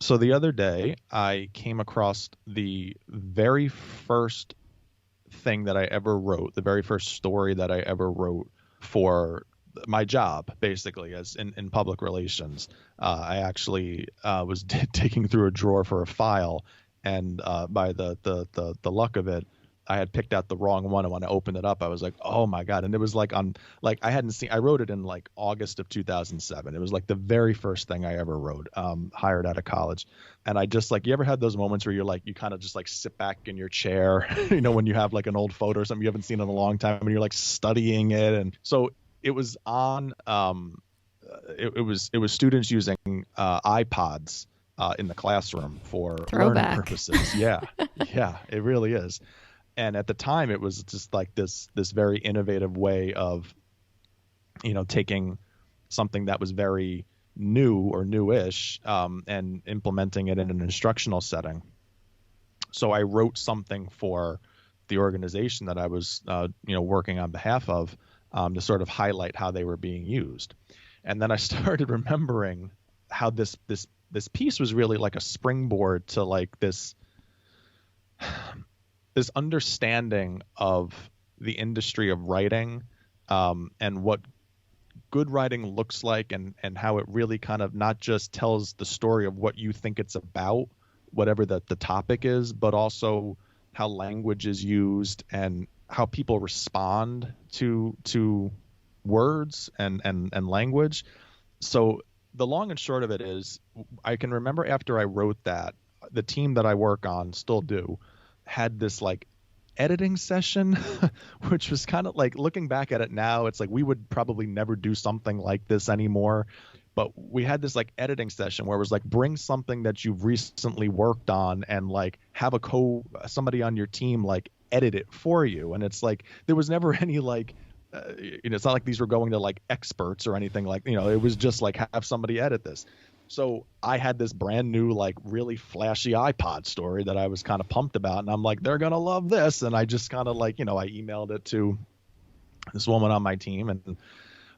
So the other day, I came across the very first thing that I ever wrote, the very first story that I ever wrote for my job, basically, as in public relations. I actually was digging through a drawer for a file, and by the luck of it, I had picked out the wrong one. And when I opened it up, I was like, "Oh my God!" And it was like on like I hadn't seen. I wrote it in like August of 2007. It was like the very first thing I ever wrote, hired out of college. And I just like, you ever had those moments where you're like, you kind of just like sit back in your chair, when you have like an old photo or something you haven't seen in a long time and you're like studying it. And so it was on, it was students using iPods in the classroom for learning Throwback. purposes. Yeah. Yeah, it really is. And at the time it was just like this very innovative way of, taking something that was very new or newish, and implementing it in an instructional setting. So I wrote something for the organization that I was, working on behalf of, to sort of highlight how they were being used. And then I started remembering how this piece was really like a springboard to like this understanding of the industry of writing, and what good writing looks like, and how it really kind of not just tells the story of what you think it's about, whatever the topic is, but also how language is used and how people respond to words and language. So the long and short of it is, I can remember after I wrote that, the team that I work on still do had this like editing session, which was kind of like, looking back at it now, it's like we would probably never do something like this anymore. But we had this like editing session where it was like, bring something that you've recently worked on and like have somebody on your team like edit it for you. And it's like, there was never any like, it's not like these were going to like experts or anything, like, it was just like, have somebody edit this. So I had this brand new, like really flashy iPod story that I was kind of pumped about. And I'm like, they're going to love this. And I just kind of like, I emailed it to this woman on my team. And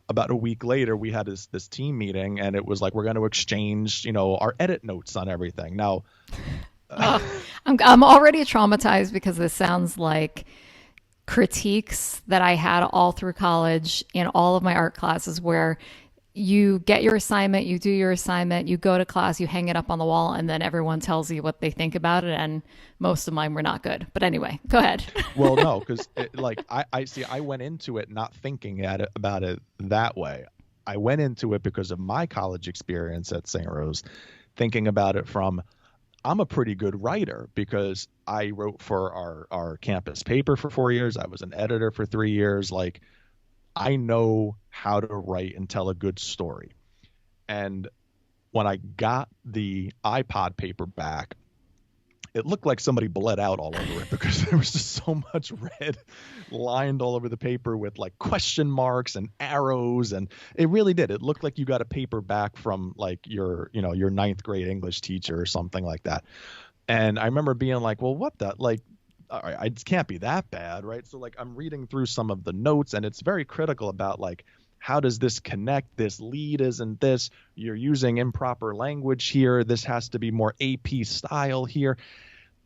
about a week later, we had this team meeting, and it was like, we're going to exchange, our edit notes on everything. Now, Oh, I'm already traumatized because this sounds like critiques that I had all through college in all of my art classes where you get your assignment, you do your assignment, you go to class, you hang it up on the wall, and then everyone tells you what they think about it. And most of mine were not good. But anyway, go ahead. well, no, because like I see, I went into it not thinking about it that way. I went into it because of my college experience at St. Rose, thinking about it from, I'm a pretty good writer because I wrote for our campus paper for 4 years. I was an editor for 3 years. Like, I know how to write and tell a good story. And when I got the iPod paper back, it looked like somebody bled out all over it because there was just so much red lined all over the paper with like question marks and arrows. And it really did. It looked like you got a paper back from like your ninth grade English teacher or something like that. And I remember being like, well, what the, like, all right, it can't be that bad, right? So like, I'm reading through some of the notes, and it's very critical about like, how does this connect? This lead isn't this. You're using improper language here. This has to be more AP style here.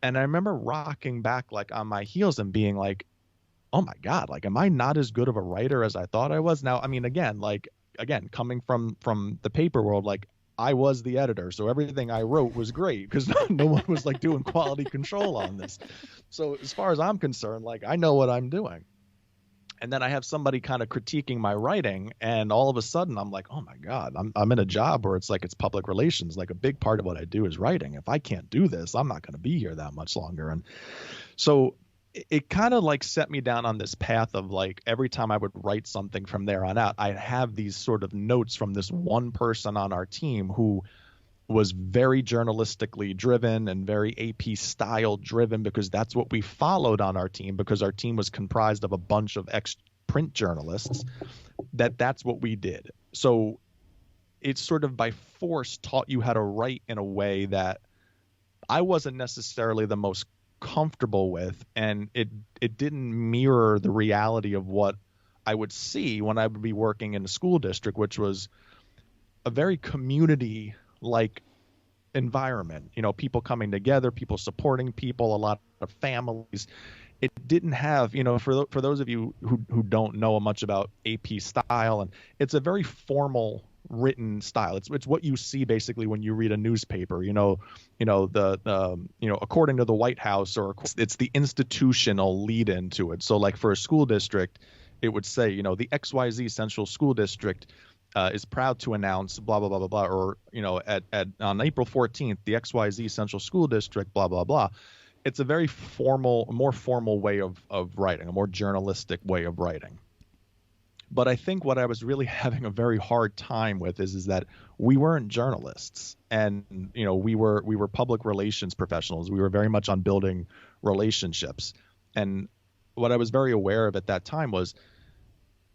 And I remember rocking back like on my heels and being like, oh my God, like, am I not as good of a writer as I thought I was? Now, I mean, again, coming from the paper world, like, I was the editor, so everything I wrote was great because no one was like doing quality control on this. So as far as I'm concerned, like, I know what I'm doing. And then I have somebody kind of critiquing my writing, and all of a sudden I'm like, oh my God, I'm in a job where it's like, it's public relations. Like, a big part of what I do is writing. If I can't do this, I'm not going to be here that much longer. And so it kind of like set me down on this path of like, every time I would write something from there on out, I'd have these sort of notes from this one person on our team who was very journalistically driven and very AP style driven, because that's what we followed on our team, because our team was comprised of a bunch of ex print journalists. That's what we did. So it's sort of by force taught you how to write in a way that I wasn't necessarily the most comfortable with, and it didn't mirror the reality of what I would see when I would be working in a school district, which was a very community like environment, people coming together, people supporting people, a lot of families. It didn't have, for those of you who don't know much about AP style, and it's a very formal written style. It's what you see basically when you read a newspaper, according to the White House, or it's the institutional lead into it. So like for a school district, it would say, the XYZ Central School District is proud to announce blah, blah, blah, blah, blah, or, on April 14th, the XYZ Central School District, blah, blah, blah. It's a very formal, more formal way of writing, a more journalistic way of writing. But I think what I was really having a very hard time with is that we weren't journalists, and we were public relations professionals. We were very much on building relationships. And what I was very aware of at that time was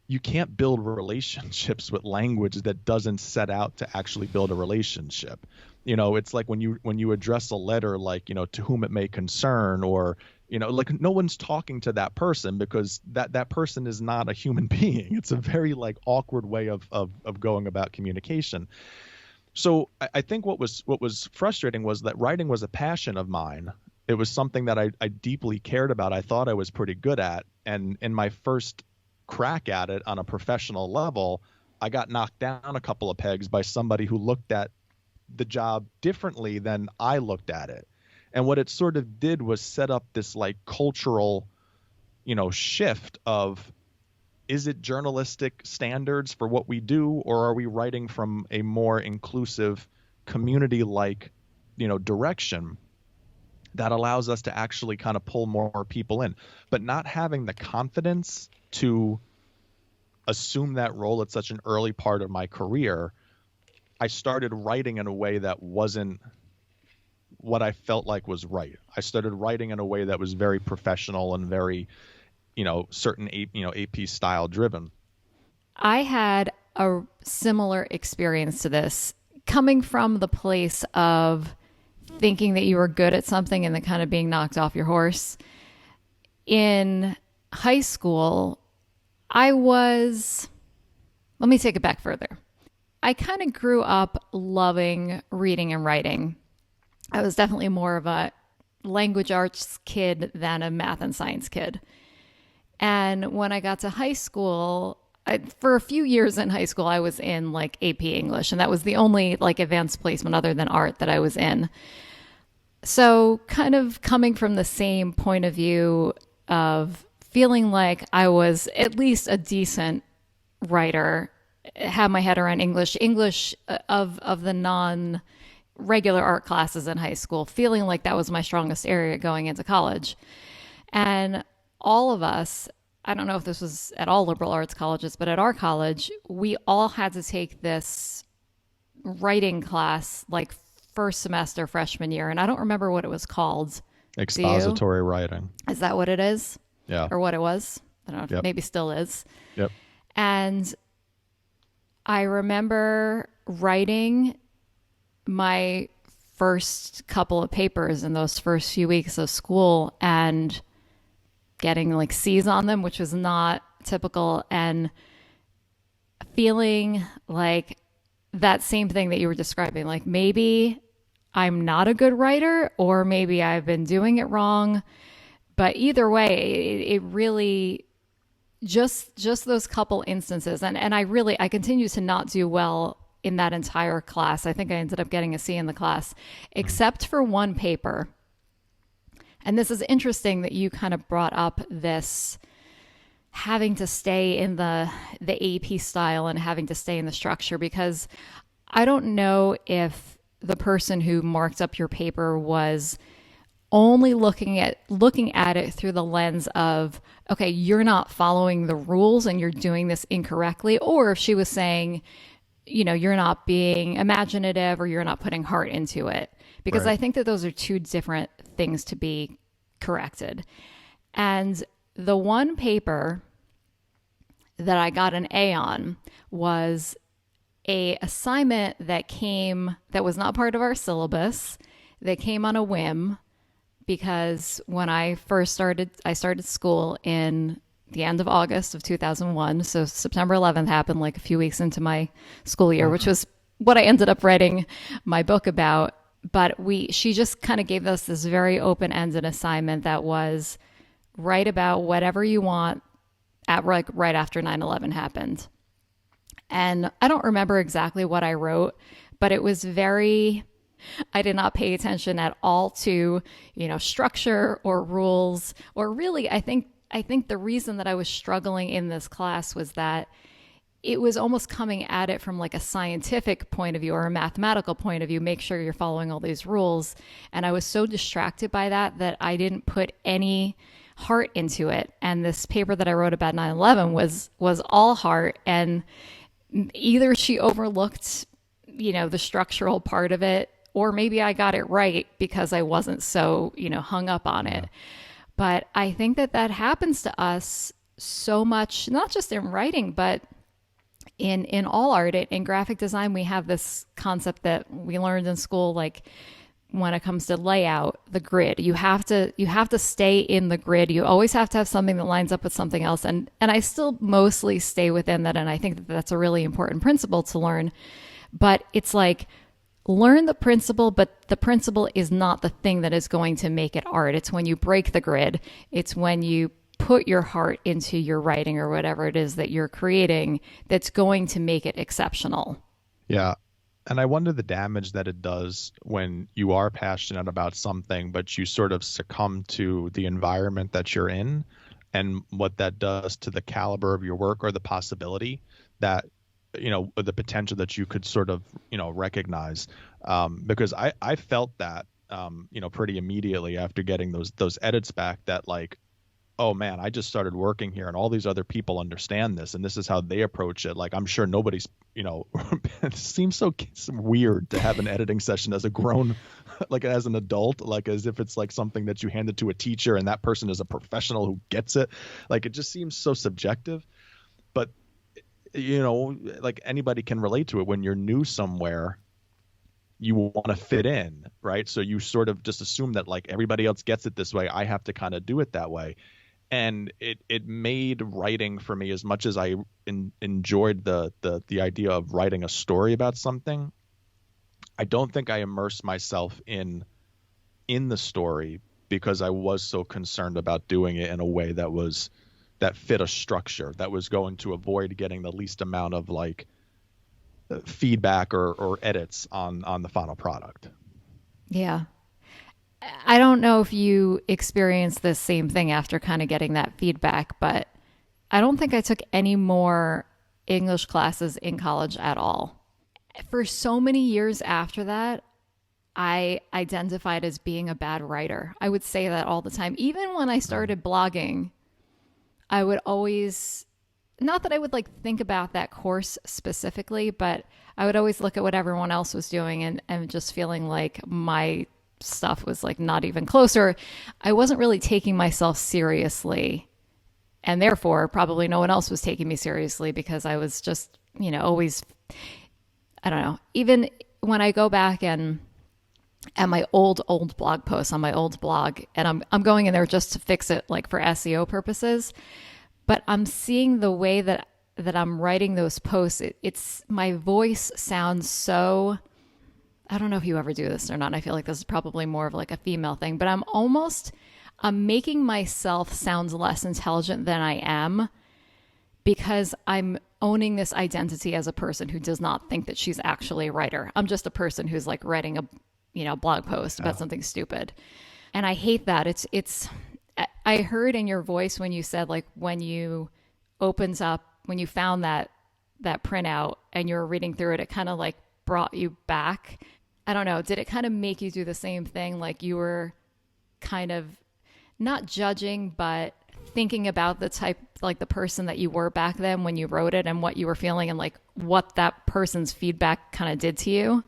you can't build relationships with language that doesn't set out to actually build a relationship. It's like when you address a letter, like, to whom it may concern, or, like no one's talking to that person, because that person is not a human being. It's a very like awkward way of going about communication. So I think what was frustrating was that writing was a passion of mine. It was something that I deeply cared about. I thought I was pretty good at. And in my first crack at it on a professional level, I got knocked down a couple of pegs by somebody who looked at the job differently than I looked at it. And what it sort of did was set up this like cultural, shift of, is it journalistic standards for what we do, or are we writing from a more inclusive community-like, direction that allows us to actually kind of pull more people in, but not having the confidence to assume that role at such an early part of my career. I started writing in a way that wasn't what I felt like was right. I started writing in a way that was very professional and very, certain, AP style driven. I had a similar experience to this, coming from the place of thinking that you were good at something and then kind of being knocked off your horse. In high school, let me take it back further. I kind of grew up loving reading and writing. I was definitely more of a language arts kid than a math and science kid. And when I got to high school, for a few years in high school, I was in like AP English, and that was the only like advanced placement other than art that I was in. So kind of coming from the same point of view of feeling like I was at least a decent writer, had my head around English of the non-regular art classes in high school, feeling like that was my strongest area going into college. And all of us, I don't know if this was at all liberal arts colleges, but at our college, we all had to take this writing class like first semester freshman year. And I don't remember what it was called. Expository writing. Is that what it is? Yeah. Or what it was? I don't know. Yep. Maybe still is. Yep. And I remember writing my first couple of papers in those first few weeks of school and getting like C's on them, which was not typical, and feeling like that same thing that you were describing, like maybe I'm not a good writer, or maybe I've been doing it wrong. But either way, it really just those couple instances. And I continue to not do well in that entire class. I think I ended up getting a C in the class, except for one paper. And this is interesting that you kind of brought up this having to stay in the AP style and having to stay in the structure, because I don't know if the person who marked up your paper was only looking at it through the lens of, okay, you're not following the rules and you're doing this incorrectly, or if she was saying, you're not being imaginative or you're not putting heart into it. Because right. I think that those are two different things to be corrected. And the one paper that I got an A on was a assignment that was not part of our syllabus, that came on a whim, because when I started school in the end of August of 2001. So September 11th happened like a few weeks into my school year, which was what I ended up writing my book about. but she just kind of gave us this very open-ended assignment that was write about whatever you want at like right after 9/11 happened. And I don't remember exactly what I wrote, but it was I did not pay attention at all to, structure or rules, or really, I think the reason that I was struggling in this class was that it was almost coming at it from like a scientific point of view or a mathematical point of view. Make sure you're following all these rules. And I was so distracted by that I didn't put any heart into it. And this paper that I wrote about 9/11 was all heart. And either she overlooked, the structural part of it, or maybe I got it right because I wasn't so, hung up on it. But I think that happens to us so much, not just in writing, but in all art. In graphic design, we have this concept that we learned in school, like when it comes to layout, the grid. You have to stay in the grid. You always have to have something that lines up with something else. And I still mostly stay within that, and I think that that's a really important principle to learn. But it's like, learn the principle, but the principle is not the thing that is going to make it art. It's when you break the grid. It's when you put your heart into your writing or whatever it is that you're creating that's going to make it exceptional. Yeah. And I wonder the damage that it does when you are passionate about something, but you sort of succumb to the environment that you're in, and what that does to the caliber of your work, or the possibility that, the potential that you could sort of, recognize. Because I felt that, pretty immediately after getting those edits back, that like, oh man, I just started working here and all these other people understand this and this is how they approach it. Like, I'm sure nobody's, it seems so weird to have an editing session as a grown, like as an adult, like as if it's like something that you handed to a teacher and that person is a professional who gets it. Like, it just seems so subjective. But, like anybody can relate to it. When you're new somewhere, you want to fit in, right? So you sort of just assume that like everybody else gets it this way, I have to kind of do it that way. And it made writing for me, as much as I enjoyed the idea of writing a story about something, I don't think I immersed myself in the story because I was so concerned about doing it in a way that fit a structure, that was going to avoid getting the least amount of like feedback or edits on the final product. Yeah. I don't know if you experienced the same thing after kind of getting that feedback, but I don't think I took any more English classes in college at all. For so many years after that, I identified as being a bad writer. I would say that all the time. Even when I started blogging, I would always, not that I would like think about that course specifically, but I would always look at what everyone else was doing and just feeling like my stuff was like not even closer. I wasn't really taking myself seriously, and therefore probably no one else was taking me seriously because I was just, always, I don't know. Even when I go back and at my old blog posts on my old blog, and I'm going in there just to fix it like for SEO purposes, but I'm seeing the way that I'm writing those posts. It's my voice sounds so, I don't know if you ever do this or not. I feel like this is probably more of like a female thing, but I'm making myself sound less intelligent than I am because I'm owning this identity as a person who does not think that she's actually a writer. I'm just a person who's like writing a blog post about something stupid. And I hate that. I heard in your voice when you said like when you found that printout and you were reading through it, it kind of like brought you back. I don't know. Did it kind of make you do the same thing? Like you were kind of not judging, but thinking about the person that you were back then when you wrote it and what you were feeling and like what that person's feedback kind of did to you?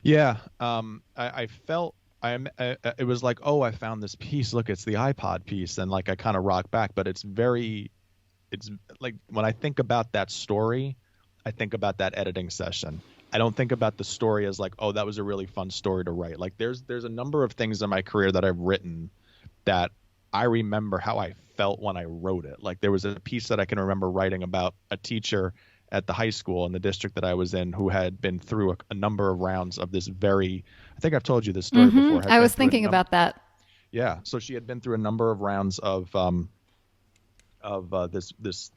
Yeah. I felt it was like, oh, I found this piece. Look, it's the iPod piece. And like, I kind of rock back, but it's like when I think about that story, I think about that editing session. I don't think about the story as like, oh, that was a really fun story to write. Like there's a number of things in my career that I've written that I remember how I felt when I wrote it. Like there was a piece that I can remember writing about a teacher, at the high school in the district that I was in who had been through a number of rounds of this very, I think I've told you this story before. I was thinking about that. Yeah. So she had been through a number of rounds of this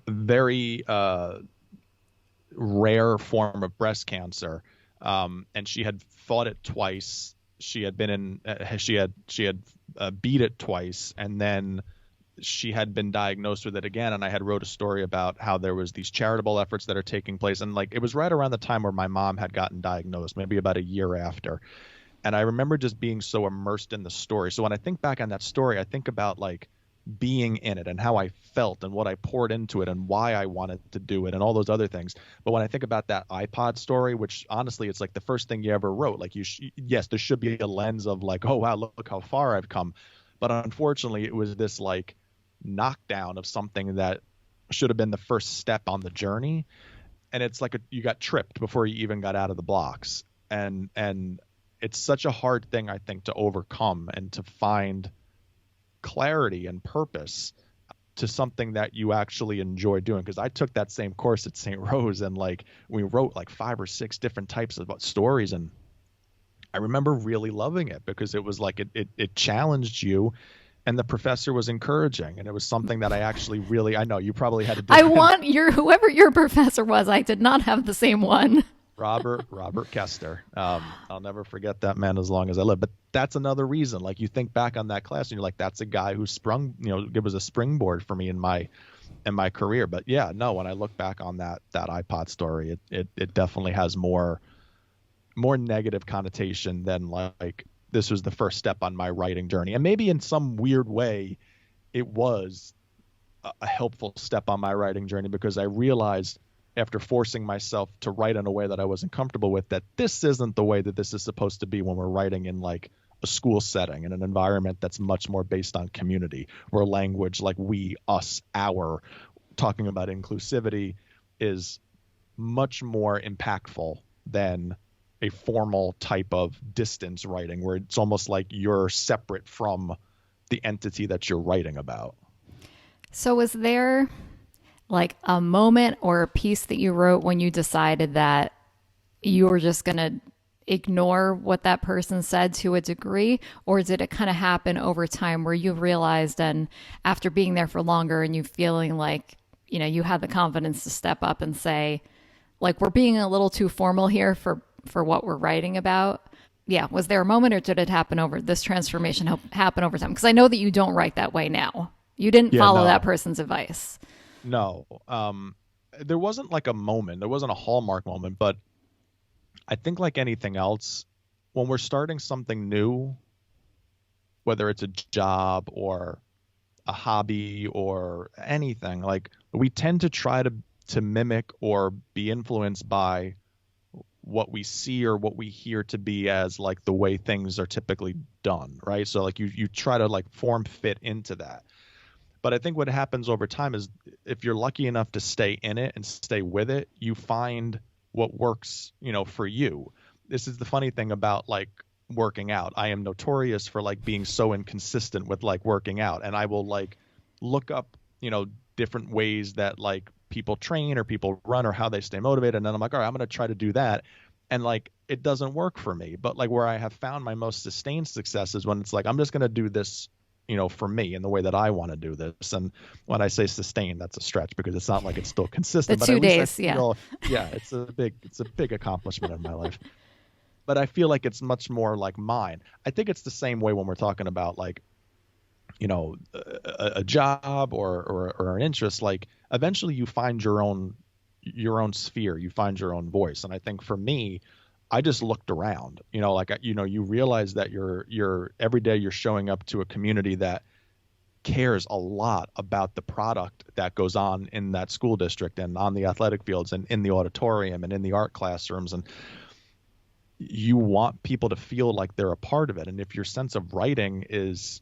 very rare form of breast cancer. And she had fought it twice. She had been in, she had beat it twice, and then she had been diagnosed with it again. And I had wrote a story about how there was these charitable efforts that are taking place. And like, it was right around the time where my mom had gotten diagnosed, maybe about a year after. And I remember just being so immersed in the story. So when I think back on that story, I think about like being in it and how I felt and what I poured into it and why I wanted to do it and all those other things. But when I think about that iPod story, which honestly, it's like the first thing you ever wrote, like yes, there should be a lens of like, oh, wow, look how far I've come. But unfortunately, it was this like knockdown of something that should have been the first step on the journey. And it's like you got tripped before you even got out of the blocks. And it's such a hard thing, I think, to overcome and to find clarity and purpose to something that you actually enjoy doing. Because I took that same course at St. Rose, and like we wrote like 5 or 6 different types of stories, and I remember really loving it because it was like it challenged you, and the professor was encouraging, and it was something that I actually really, I know you probably had a different... I want whoever your professor was, I did not have the same one. Robert Kester. I'll never forget that man as long as I live. But that's another reason. Like, you think back on that class and you're like, that's a guy who it was a springboard for me in my career. But yeah, no, when I look back on that iPod story, it definitely has more negative connotation than like this was the first step on my writing journey. And maybe in some weird way, it was a helpful step on my writing journey, because I realized after forcing myself to write in a way that I wasn't comfortable with, that this isn't the way that this is supposed to be when we're writing in like a school setting, in an environment that's much more based on community, where language like we, us, our, talking about inclusivity is much more impactful than a formal type of distance writing, where it's almost like you're separate from the entity that you're writing about. So was there like a moment or a piece that you wrote when you decided that you were just going to ignore what that person said to a degree? Or did it kind of happen over time where you realized, and after being there for longer and you feeling like, you had the confidence to step up and say, like, we're being a little too formal here for what we're writing about? Yeah. Was there a moment, or did it happen this transformation happen over time? Because I know that you don't write that way now. You didn't follow that person's advice. No, there wasn't like a moment. There wasn't a hallmark moment, but I think like anything else, when we're starting something new, whether it's a job or a hobby or anything, like we tend to try to mimic or be influenced by what we see or what we hear to be as like the way things are typically done, right? So like you try to like form fit into that. But I think what happens over time is, if you're lucky enough to stay in it and stay with it, you find what works, for you. This is the funny thing about like working out. I am notorious for like being so inconsistent with like working out, and I will like look up, different ways that like people train or people run or how they stay motivated. And then I'm like, all right, I'm going to try to do that. And like, it doesn't work for me. But like where I have found my most sustained success is when it's like, I'm just going to do this, for me in the way that I want to do this. And when I say sustain, that's a stretch, because it's not like it's still consistent. The 2 days, yeah. Yeah, it's a big accomplishment in my life. But I feel like it's much more like mine. I think it's the same way when we're talking about like, a job or an interest. Like eventually you find your own sphere, you find your own voice. And I think for me, I just looked around, you realize that you're every day you're showing up to a community that cares a lot about the product that goes on in that school district and on the athletic fields and in the auditorium and in the art classrooms. And you want people to feel like they're a part of it. And if your sense of writing is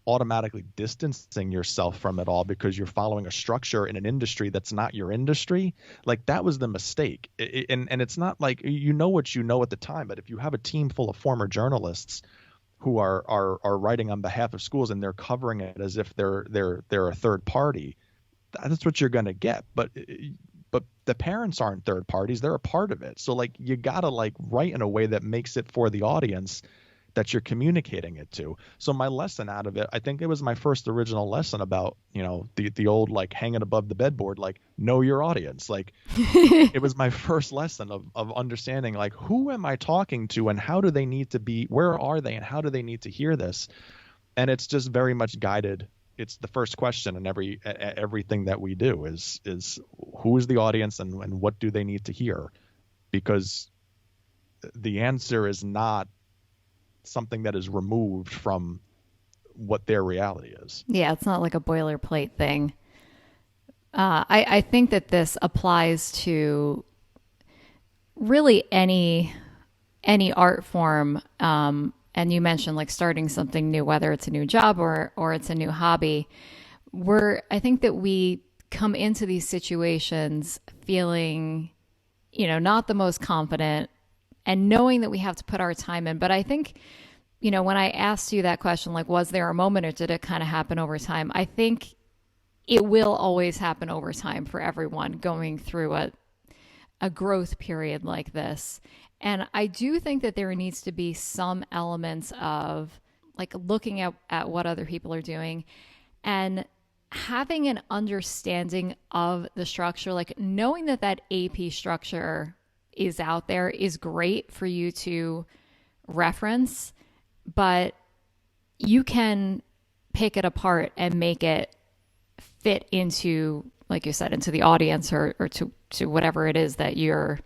automatically distancing yourself from it all because you're following a structure in an industry that's not your industry, like that was the mistake. And it's not like what you know at the time, but if you have a team full of former journalists who are writing on behalf of schools and they're covering it as if they're a third party, that's what you're going to get. But the parents aren't third parties. They're a part of it. So like you got to like write in a way that makes it for the audience that you're communicating it to. So my lesson out of it, I think it was my first original lesson about, the old like hanging above the bedboard, like know your audience. Like it was my first lesson of understanding like who am I talking to and how do they need to be, where are they and how do they need to hear this? And it's just very much guided. It's the first question in everything that we do is who is the audience and what do they need to hear? Because the answer is not something that is removed from what their reality is. Yeah, it's not like a boilerplate thing. I think that this applies to really any art form. And you mentioned like starting something new, whether it's a new job or it's a new hobby. I think that we come into these situations feeling, not the most confident and knowing that we have to put our time in. But I think, when I asked you that question, like, was there a moment or did it kind of happen over time? I think it will always happen over time for everyone going through a growth period like this. And I do think that there needs to be some elements of like looking at what other people are doing and having an understanding of the structure, like knowing that AP structure is out there is great for you to reference, but you can pick it apart and make it fit into, like you said, into the audience or to whatever it is that you're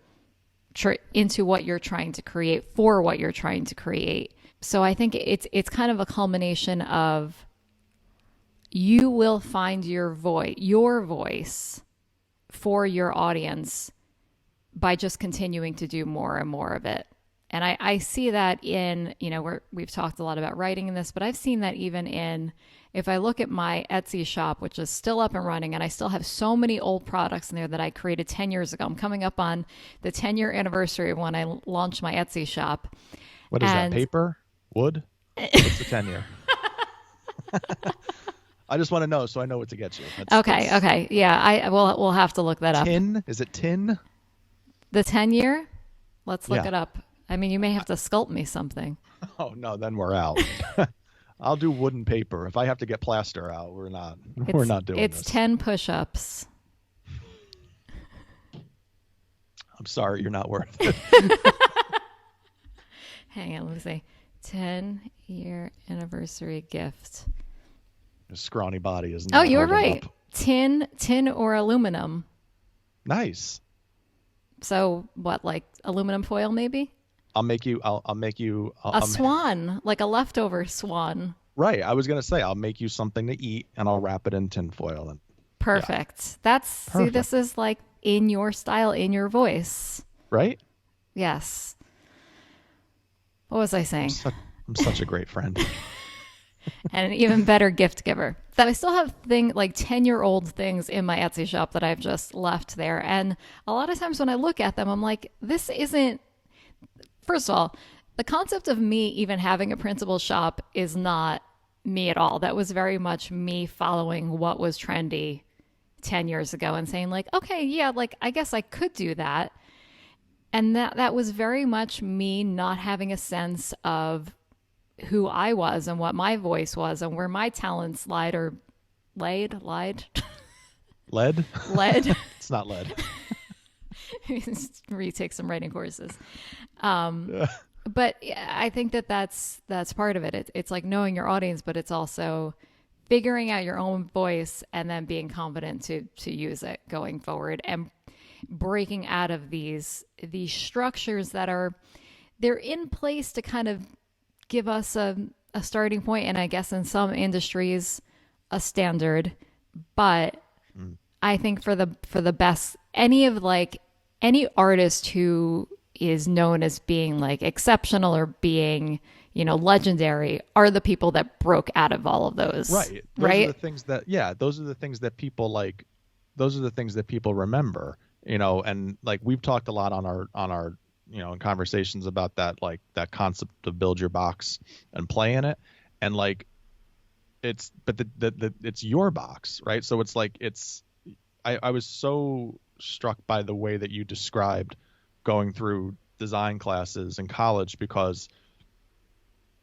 into what you're trying to create for what you're trying to create. So I think it's kind of a culmination of you will find your voice for your audience by just continuing to do more and more of it. And I see that in, we've talked a lot about writing in this, but I've seen that even in, if I look at my Etsy shop, which is still up and running, and I still have so many old products in there that I created 10 years ago. I'm coming up on the 10-year anniversary of when I launched my Etsy shop. What is that, paper? Wood? What's the 10-year? I just want to know so I know what to get you. Okay. Yeah, we'll have to look that up. Tin? Is it tin? The 10-year? Let's look it up. I mean, you may have to sculpt me something. Oh, no, then we're out. I'll do wood and paper. If I have to get plaster out, we're not doing it's this. 10 push-ups. I'm sorry, you're not worth it. Hang on, let me see. 10-year anniversary gift. Your scrawny body is not. Oh, you were right. Up. Tin or aluminum. Nice. So what, like aluminum foil maybe? I'll make you a swan, like a leftover swan. Right. I was going to say, I'll make you something to eat and I'll wrap it in tin foil. Perfect. Yeah. See, this is like in your style, in your voice. Right? Yes. What was I saying? I'm such a great friend. And an even better gift giver. That I still have 10-year-old things in my Etsy shop that I've just left there. And a lot of times when I look at them, I'm like, this isn't, first of all, the concept of me even having a printable shop is not me at all. That was very much me following what was trendy 10 years ago and saying like, okay, yeah, like I guess I could do that. And that was very much me not having a sense of who I was and what my voice was and where my talents lied. Lead? Lead. It's not lead. Retake some writing courses. But I think that's part of it. It's like knowing your audience, but it's also figuring out your own voice and then being confident to use it going forward and breaking out of these structures that they're in place to kind of give us a starting point, and I guess in some industries a standard. But I think for the best, any artist who is known as being like exceptional or being, legendary are the people that broke out of all of those. Right. Those are the things that people like. Those are the things that people remember, and like we've talked a lot on our in conversations about that, like that concept of build your box and play in it. And like, it's your box, right? So it's like, I was so struck by the way that you described going through design classes in college, because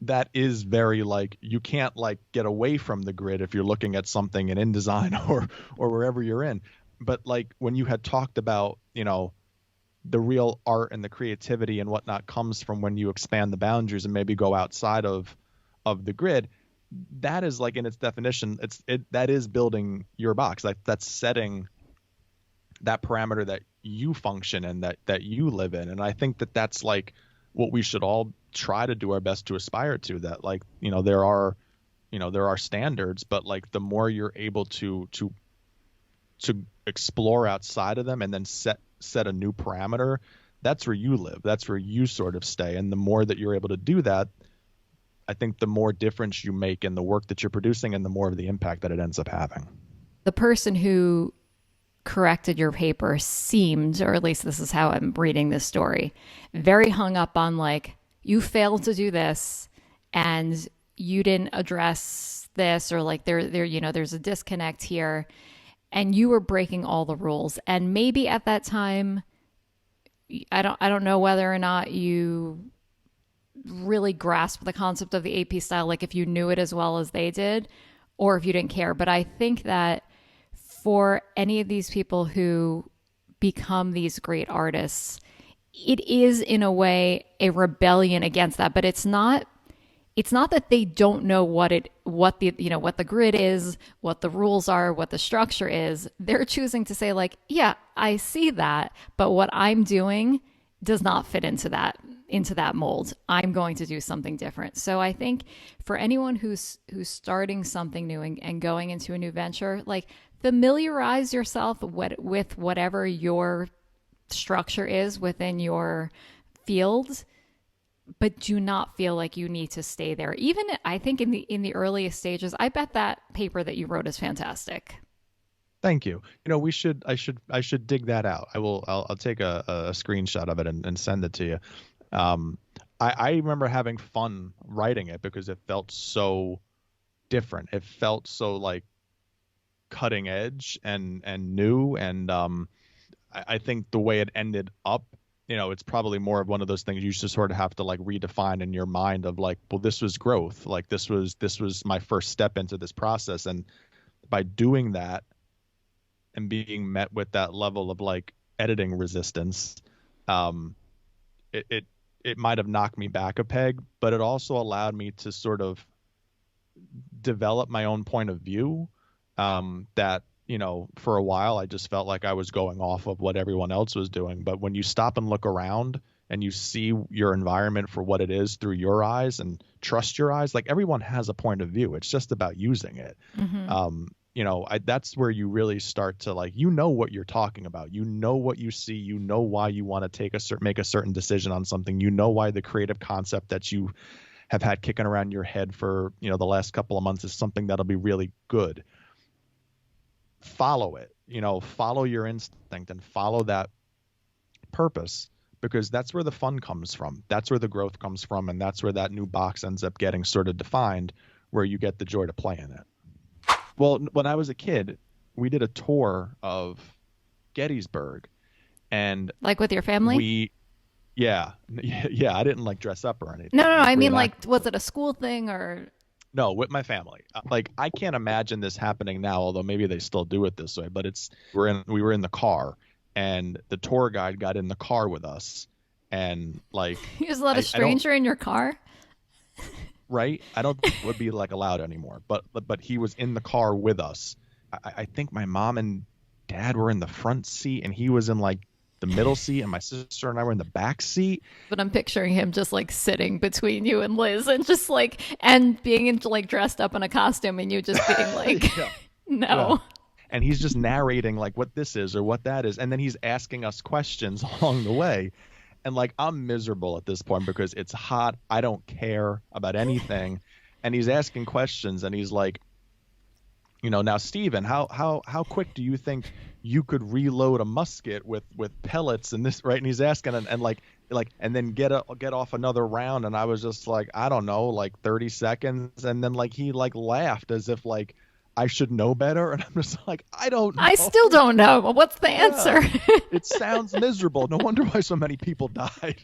that is very like, you can't like get away from the grid if you're looking at something in InDesign or wherever you're in. But like when you had talked about, the real art and the creativity and whatnot comes from when you expand the boundaries and maybe go outside of the grid, that is like in its definition, that is building your box. Like that's setting that parameter that you function in, that you live in. And I think that that's like what we should all try to do our best to aspire to, that like, there are standards, but like the more you're able to explore outside of them and then set a new parameter, that's where you live. That's where you sort of stay. And the more that you're able to do that, I think the more difference you make in the work that you're producing and the more of the impact that it ends up having. The person who corrected your paper seemed, or at least this is how I'm reading this story, very hung up on like, you failed to do this and you didn't address this, or like there's a disconnect here, and you were breaking all the rules. And maybe at that time, I don't know whether or not you really grasped the concept of the AP style, like if you knew it as well as they did, or if you didn't care. But I think that for any of these people who become these great artists, it is in a way a rebellion against that. But it's not that they don't know what the grid is, what the rules are, what the structure is. They're choosing to say like, yeah, I see that, but what I'm doing does not fit into that mold. I'm going to do something different. So I think for anyone who's starting something new and going into a new venture, like familiarize yourself with whatever your structure is within your field, but do not feel like you need to stay there. Even I think in the earliest stages, I bet that paper that you wrote is fantastic. Thank you. I should dig that out. I'll take a screenshot of it and send it to you. I remember having fun writing it because it felt so different. It felt so like cutting edge and new. And I think the way it ended up, it's probably more of one of those things you just sort of have to like redefine in your mind of like, well, this was growth. Like this was my first step into this process. And by doing that and being met with that level of like editing resistance, it might have knocked me back a peg, but it also allowed me to sort of develop my own point of view, that, for a while I just felt like I was going off of what everyone else was doing. But when you stop and look around and you see your environment for what it is through your eyes and trust your eyes, like everyone has a point of view. It's just about using it. Mm-hmm. That's where you really start to like, what you're talking about, what you see, why you want to make a certain decision on something, why the creative concept that you have had kicking around your head for, the last couple of months is something that'll be really good. Follow it, follow your instinct and follow that purpose, because that's where the fun comes from. That's where the growth comes from. And that's where that new box ends up getting sort of defined, where you get the joy to play in it. Well, when I was a kid, we did a tour of Gettysburg, and like with your family? Yeah. I didn't like dress up or anything. No. I mean, like, was it a school thing or? No, with my family. Like, I can't imagine this happening now, although maybe they still do it this way. But we were in the car, and the tour guide got in the car with us, and like you just let a stranger in your car. Right? I don't think it would be like allowed anymore. But he was in the car with us. I think my mom and dad were in the front seat, and he was in like the middle seat, and my sister and I were in the back seat. But I'm picturing him just like sitting between you and Liz, and just like, and being into like dressed up in a costume, and you just being like, no. Yeah. And he's just narrating like what this is or what that is, and then he's asking us questions along the way. And like, I'm miserable at this point because it's hot. I don't care about anything. And he's asking questions, and he's like, now, Steven, how quick do you think you could reload a musket with pellets and this, right? And he's asking and then get off another round. And I was just like, I don't know, like 30 seconds. And then like he like laughed as if like I should know better, and I'm just like, I don't know. I still don't know. What's the answer? It sounds miserable. No wonder why so many people died.